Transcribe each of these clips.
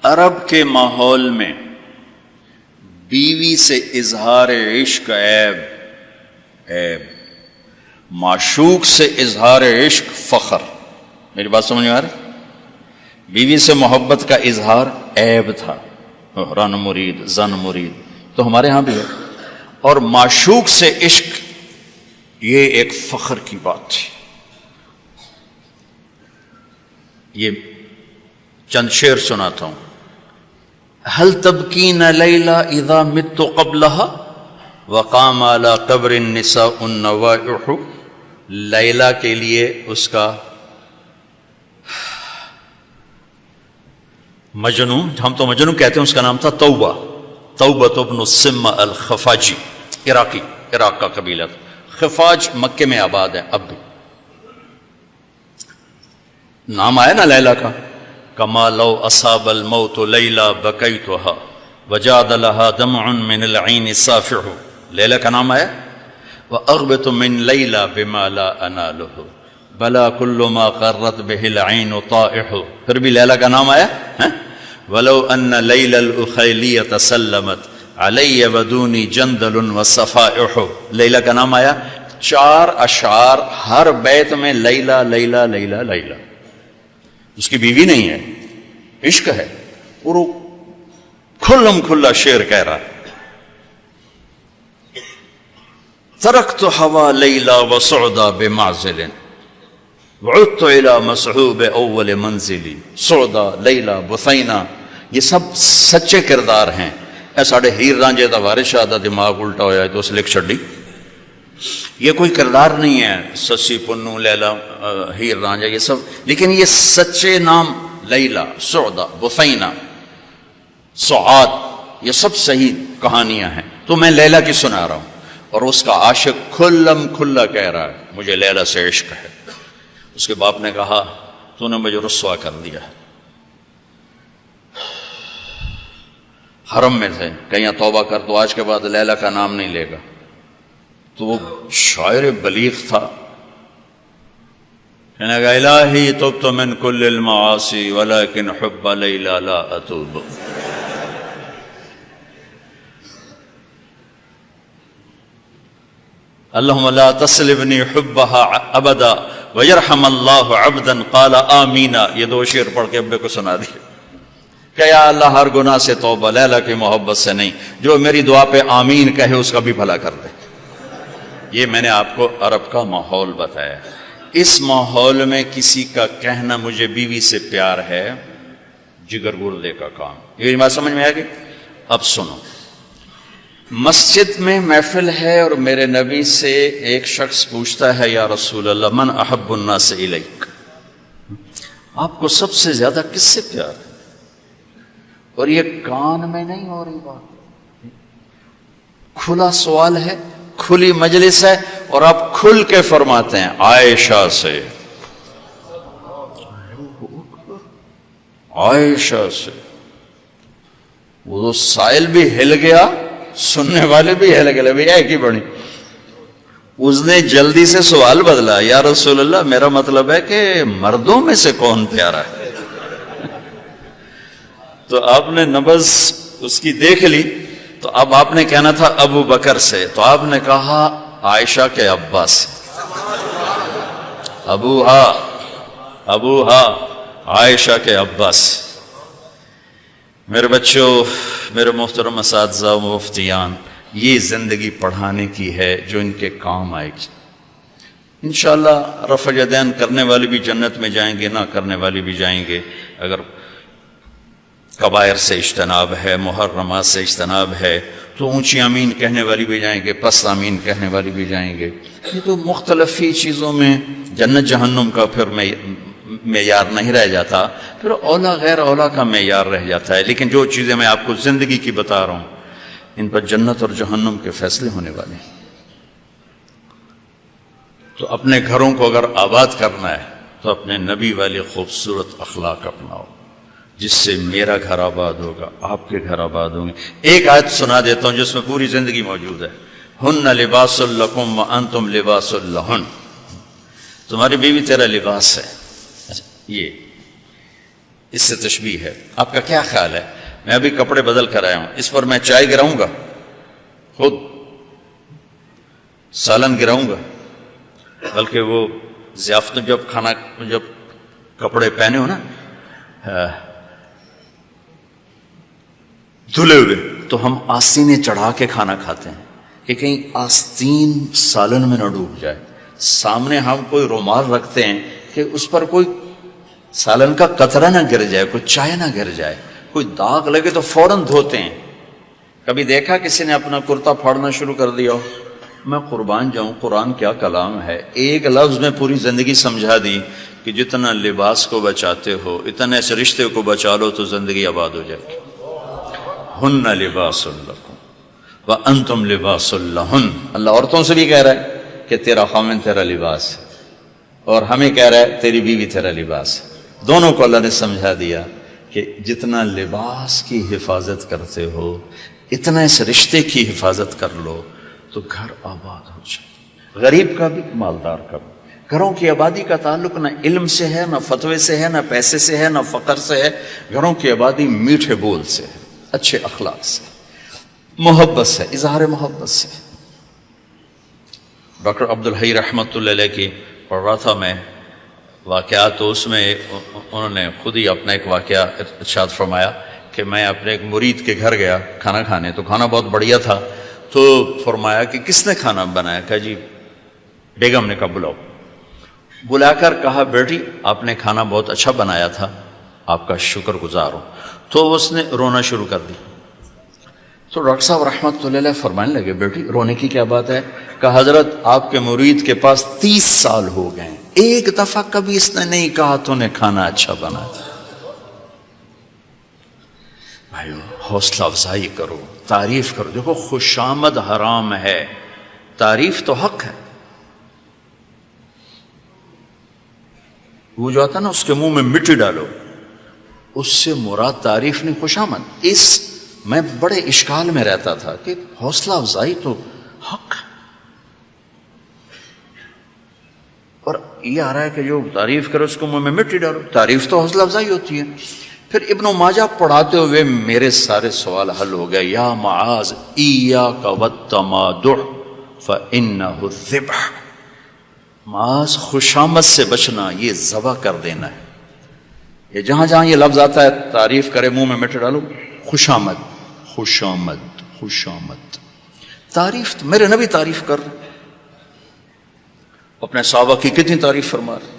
عرب کے ماحول میں بیوی سے اظہار عشق عیب، معشوق سے اظہار عشق فخر۔ میری بات سمجھ میں آ رہی؟ بیوی سے محبت کا اظہار عیب تھا، رن مرید زن مرید، تو ہمارے ہاں بھی ہے، اور معشوق سے عشق یہ ایک فخر کی بات تھی۔ یہ چند شعر سناتا ہوں۔ هل تبکین لیلا اذا مت قبلها وقام على قبر النساء النوائح۔ لیلا کے لیے اس کا مجنو، ہم تو مجنو کہتے ہیں، اس کا نام تھا توبہ، توبہ ابن السم الخفاجی، عراق کا قبیلہ تھا۔ خفاج مکے میں آباد ہے اب بھی، نام آیا نا لیلا کا۔ کما لو اصاب الموت لیلا بکیتها وجاد لها دمع من العین صافح، لیلا کا نام آیا۔ واغبط من لیلا بما لا اناله بلا كل ما قرت به العین طائح، پھر بھی لیلا کا نام آیا۔ ولو ان لیلا الاخیلیۃ سلمت علی ودونی جندل وصفائح، لیلا کا نام آیا۔ 4 اشعار ہر بیت میں لیلا لیلا لیلا لیلا، اس کی بیوی نہیں ہے، عشق ہے، اور وہ کھلم کھلا شعر کہہ رہا ہے۔ ترکت ہوا لیلا وسعدا بمعزل وعدت الى مسحوب اول منزلی، سعدا لیلا بثینا، یہ سب سچے کردار ہیں۔ اے ساڑھے ہیر رانجے دا وارث شاہ دا دماغ الٹا ہویا ہے تو اس لکھ چھڑی، یہ کوئی کردار نہیں ہے، سسی پنو لیلا ہیر رانجا یہ سب، لیکن یہ سچے نام لیلا، سعدا، بثینا، سعاد، یہ سب صحیح کہانیاں ہیں۔ تو میں لیلا کی سنا رہا ہوں، اور اس کا عاشق کھلم کھلا کہہ رہا ہے مجھے لیلا سے عشق ہے۔ اس کے باپ نے کہا تو نے مجھے رسوا کر دیا۔ حرم میں تھے، کہیں توبہ کر تو آج کے بعد لیلا کا نام نہیں لے گا۔ تو وہ شاعر بلیغ تھا، کہنے گا الہی تبت من کل المعاصی ولکن حب لیلا لا اتوب۔ اللہم لا تسلبنی حبها ابدا ویرحم اللہ عبدا قال آمین۔ یہ 2 شعر پڑھ کے ابے کو سنا دیے کہ یا اللہ ہر گناہ سے توبہ، لیلا کی محبت سے نہیں، جو میری دعا پہ آمین کہے اس کا بھی بھلا کر دے۔ یہ میں نے آپ کو عرب کا ماحول بتایا۔ اس ماحول میں کسی کا کہنا مجھے بیوی سے پیار ہے جگر گردے کا کام۔ یہ بات سمجھ میں آ گئی؟ اب سنو، مسجد میں محفل ہے اور میرے نبی سے ایک شخص پوچھتا ہے یا رسول اللہ من احب الناس الیک، آپ کو سب سے زیادہ کس سے پیار ہے؟ اور یہ کان میں نہیں ہو رہی بات، کھلا سوال ہے، کھلی مجلس ہے، اور آپ کھل کے فرماتے ہیں عائشہ سے، عائشہ سے۔ وہ تو سائل بھی ہل گیا، سننے والے بھی ہل گئے، بھی ایک ہی بڑی۔ اس نے جلدی سے سوال بدلا، یا رسول اللہ میرا مطلب ہے کہ مردوں میں سے کون پیارا ہے؟ تو آپ نے نبض اس کی دیکھ لی، تو اب آپ نے کہنا تھا ابو بکر سے، تو آپ نے کہا عائشہ کے ابا سے، ابوہا عائشہ کے ابا سے۔ میرے بچوں، میرے محترم اساتذہ و مفتیان، یہ زندگی پڑھانے کی ہے جو ان کے کام آئے گی۔ انشاءاللہ رفع یدین کرنے والے بھی جنت میں جائیں گے، نہ کرنے والے بھی جائیں گے۔ اگر کبائر سے اجتناب ہے، محرمات سے اجتناب ہے، تو اونچی آمین کہنے والی بھی جائیں گے، پست آمین کہنے والی بھی جائیں گے۔ یہ تو مختلف ہی چیزوں میں جنت جہنم کا پھر معیار نہیں رہ جاتا، پھر اولا غیر اولا کا معیار رہ جاتا ہے۔ لیکن جو چیزیں میں آپ کو زندگی کی بتا رہا ہوں، ان پر جنت اور جہنم کے فیصلے ہونے والے ہیں۔ تو اپنے گھروں کو اگر آباد کرنا ہے تو اپنے نبی والے خوبصورت اخلاق اپناؤ، جس سے میرا گھر آباد ہوگا، آپ کے گھر آباد ہوں گے۔ ایک آیت سنا دیتا ہوں جس میں پوری زندگی موجود ہے۔ ہن لباس لکم وانتم لباس لہن، تمہاری بیوی تیرا لباس ہے۔ یہ اس سے تشبیہ ہے. آپ کا کیا خیال ہے؟ میں ابھی کپڑے بدل کر آیا ہوں، اس پر میں چائے گراؤں گا؟ خود سالن گراؤں گا؟ بلکہ وہ ضیافت جب کپڑے پہنے ہو نا دھلے ہوئے، تو ہم آستینیں چڑھا کے کھانا کھاتے ہیں کہ کہیں آستین سالن میں نہ ڈوب جائے. سامنے ہم کوئی رومال رکھتے ہیں کہ اس پر کوئی سالن کا قطرہ نہ گر جائے، کوئی چائے نہ گر جائے، کوئی داغ لگے تو فوراً دھوتے ہیں. کبھی دیکھا کسی نے اپنا کرتا پھاڑنا شروع کر دیا ہو؟ میں قربان جاؤں، قرآن کیا کلام ہے. ایک لفظ میں پوری زندگی سمجھا دی کہ جتنا لباس کو بچاتے ہو اتنے اس رشتے کو بچا لو تو زندگی آباد ہو جائے گی. ہن لباس لکم وانتم لباس لہن. اللہ عورتوں سے بھی کہہ رہا ہے کہ تیرا خامن تیرا لباس ہے، اور ہمیں کہہ رہا ہے تیری بیوی تیرا لباس ہے. دونوں کو اللہ نے سمجھا دیا کہ جتنا لباس کی حفاظت کرتے ہو اتنا اس رشتے کی حفاظت کر لو تو گھر آباد ہو جائے. غریب کا بھی مالدار کا بھی. گھروں کی آبادی کا تعلق نہ علم سے ہے، نہ فتوے سے ہے، نہ پیسے سے ہے، نہ فقر سے ہے. گھروں کی آبادی میٹھے بول سے ہے، اچھے اخلاق سے، محبت سے، اظہار محبت سے. ڈاکٹر عبدالحی رحمۃ اللہ علیہ کی پڑھ رہا تھا میں واقعات، تو اس میں انہوں نے خود ہی اپنا ایک واقعہ ارشاد فرمایا کہ میں اپنے ایک مرید کے گھر گیا کھانا کھانے، تو کھانا بہت بڑھیا تھا. تو فرمایا کہ کس نے کھانا بنایا؟ کہا جی بیگم نے. کہا بلاؤ. بلا کر کہا بیٹی آپ نے کھانا بہت اچھا بنایا تھا، آپ کا شکر گزار ہوں. تو اس نے رونا شروع کر دی. تو ڈاکٹر صاحب رحمۃ اللہ علیہ فرمانے لگے بیٹی رونے کی کیا بات ہے؟ کہا حضرت آپ کے مرید کے پاس 30 سال ہو گئے ہیں، ایک دفعہ کبھی اس نے نہیں کہا تو نے کھانا اچھا بنایا. بھائیو حوصلہ افزائی کرو، تعریف کرو. دیکھو خوشامد حرام ہے، تعریف تو حق ہے. وہ جو آتا نا اس کے منہ میں مٹی ڈالو، اس سے مراد تعریف نہیں خوشامد. میں بڑے اشکال میں رہتا تھا کہ حوصلہ افزائی تو حق ہے، اور یہ آ رہا ہے کہ جو تعریف کرو اس کو منہ میں مٹی ڈالو. تعریف تو حوصلہ افزائی ہوتی ہے. پھر ابن ماجہ پڑھاتے ہوئے میرے سارے سوال حل ہو گئے. یا معاذ ایاک والتمادح فانہ الذبح. معاذ خوشامد سے بچنا، یہ ذبح کر دینا ہے. یہ جہاں جہاں یہ لفظ آتا ہے تعریف کرے منہ میں مٹی ڈالو، خوشامد خوشامد خوشامد. تعریف تو میرے نبی تعریف کر رہے، اپنے صحابہ کی کتنی تعریف فرما رہے،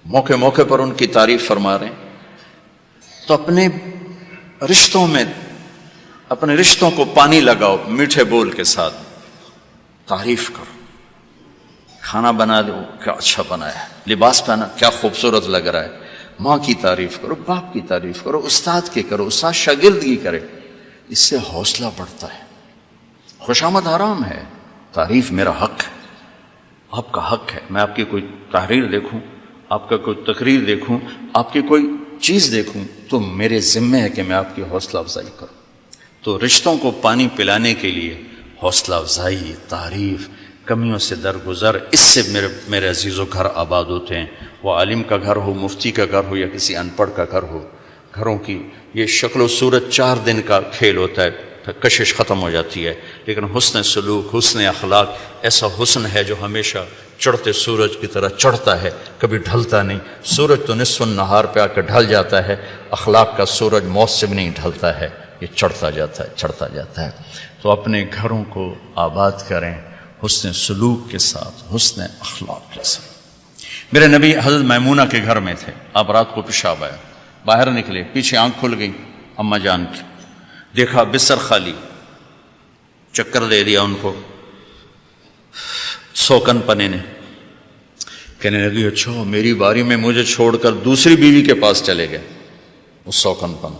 موقع موقع پر ان کی تعریف فرما رہے ہیں. تو اپنے رشتوں میں اپنے رشتوں کو پانی لگاؤ میٹھے بول کے ساتھ، تعریف کرو. کھانا بنا دو کیا اچھا بنایا ہے، لباس پہنا کیا خوبصورت لگ رہا ہے. ماں کی تعریف کرو، باپ کی تعریف کرو، استاد کی کرو، استاد شاگردگی کرے. اس سے حوصلہ بڑھتا ہے. خوشامد حرام ہے، تعریف میرا حق ہے، آپ کا حق ہے. میں آپ کی کوئی تحریر دیکھوں، آپ کا کوئی تقریر دیکھوں، آپ کی کوئی چیز دیکھوں تو میرے ذمہ ہے کہ میں آپ کی حوصلہ افزائی کروں. تو رشتوں کو پانی پلانے کے لیے حوصلہ افزائی، تعریف، کمیوں سے درگزر، اس سے میرے عزیزوں گھر آباد ہوتے ہیں. وہ عالم کا گھر ہو، مفتی کا گھر ہو، یا کسی ان پڑھ کا گھر ہو. گھروں کی یہ شکل و صورت 4 دن کا کھیل ہوتا ہے، پھر کشش ختم ہو جاتی ہے. لیکن حسن سلوک، حسن اخلاق ایسا حسن ہے جو ہمیشہ چڑھتے سورج کی طرح چڑھتا ہے، کبھی ڈھلتا نہیں. سورج تو نصف النہار پہ آ کر ڈھل جاتا ہے، اخلاق کا سورج موت سے بھی نہیں ڈھلتا ہے، یہ چڑھتا جاتا ہے چڑھتا جاتا ہے. تو اپنے گھروں کو آباد کریں حسن سلوک کے ساتھ، حسن اخلاق کے ساتھ. میرے نبی حضرت میمونہ کے گھر میں تھے. اب رات کو پیشاب آیا، باہر نکلے، پیچھے آنکھ کھل گئی اماں جان کی، دیکھا بستر خالی، چکر دے دیا ان کو. سوکن پنے نے کہنے لگی اچھا میری باری میں مجھے چھوڑ کر دوسری بیوی کے پاس چلے گئے. وہ سوکن پن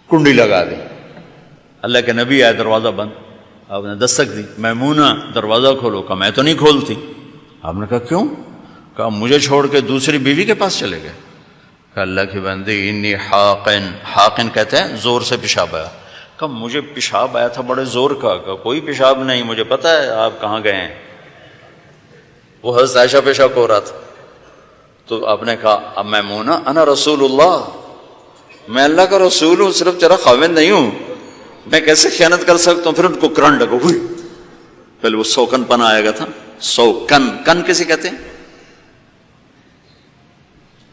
کنڈی لگا دی. اللہ کے نبی آئے، دروازہ بند. آپ نے دستک دی، میمونہ دروازہ کھولو. کہا میں تو نہیں کھولتی. آپ نے کہا کیوں؟ کہا مجھے چھوڑ کے دوسری بیوی کے پاس چلے گئے. کہا اللہ کی بندی انی حاقن، حاقن کہتے ہیں زور سے پیشاب آیا. کہا مجھے پیشاب آیا تھا بڑے زور کا. کہا کوئی پیشاب نہیں، مجھے پتا ہے آپ کہاں گئے ہیں. وہ حضرت عائشہ پیشاب ہو رہا تھا. تو آپ نے کہا اب میمونہ انا رسول اللہ، میں اللہ کا رسول ہوں، صرف تیرا خاوند نہیں ہوں، میں کیسے خیانت کر سکتا ہوں؟ پھر ان کو کرنٹ لگا، ہوئی پہلے وہ سوکن پنا آئے گا تھا، سوکن، کن کسے کہتے ہیں؟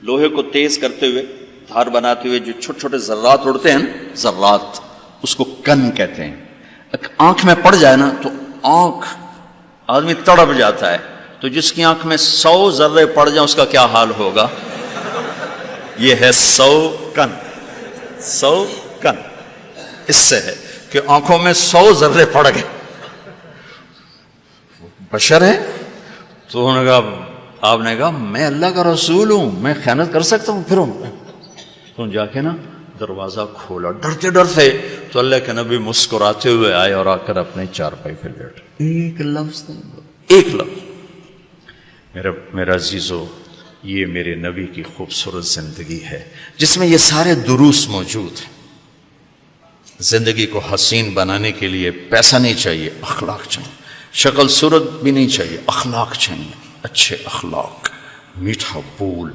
لوہے کو تیز کرتے ہوئے، دھار بناتے ہوئے جو چھوٹے چھوٹے ذرات اڑتے ہیں نا، ذرات، اس کو کن کہتے ہیں۔ آنکھ میں پڑ جائے نا تو آنکھ آدمی تڑپ جاتا ہے، تو جس کی آنکھ میں 100 ذرے پڑ جائیں اس کا کیا حال ہوگا؟ یہ ہے 100 کن، 100 کن اس سے ہے کہ آنکھوں میں 100 ذرے پڑ گئے، بشر ہے۔ تو انہوں نے کہا، آپ نے کہا میں اللہ کا رسول ہوں، میں خیانت کر سکتا ہوں؟ پھر تو جا کے نا دروازہ کھولا ڈرتے ڈرتے، تو اللہ کے نبی مسکراتے ہوئے آئے اور آ کر اپنے چارپائی پہ لیٹ، ایک لفظ ایک لفظ۔ میرا عزیزو، یہ میرے نبی کی خوبصورت زندگی ہے جس میں یہ سارے دروس موجود ہیں۔ زندگی کو حسین بنانے کے لیے پیسہ نہیں چاہیے، اخلاق چاہیے، شکل صورت بھی نہیں چاہیے، اخلاق چاہیے، اچھے اخلاق، میٹھا بول،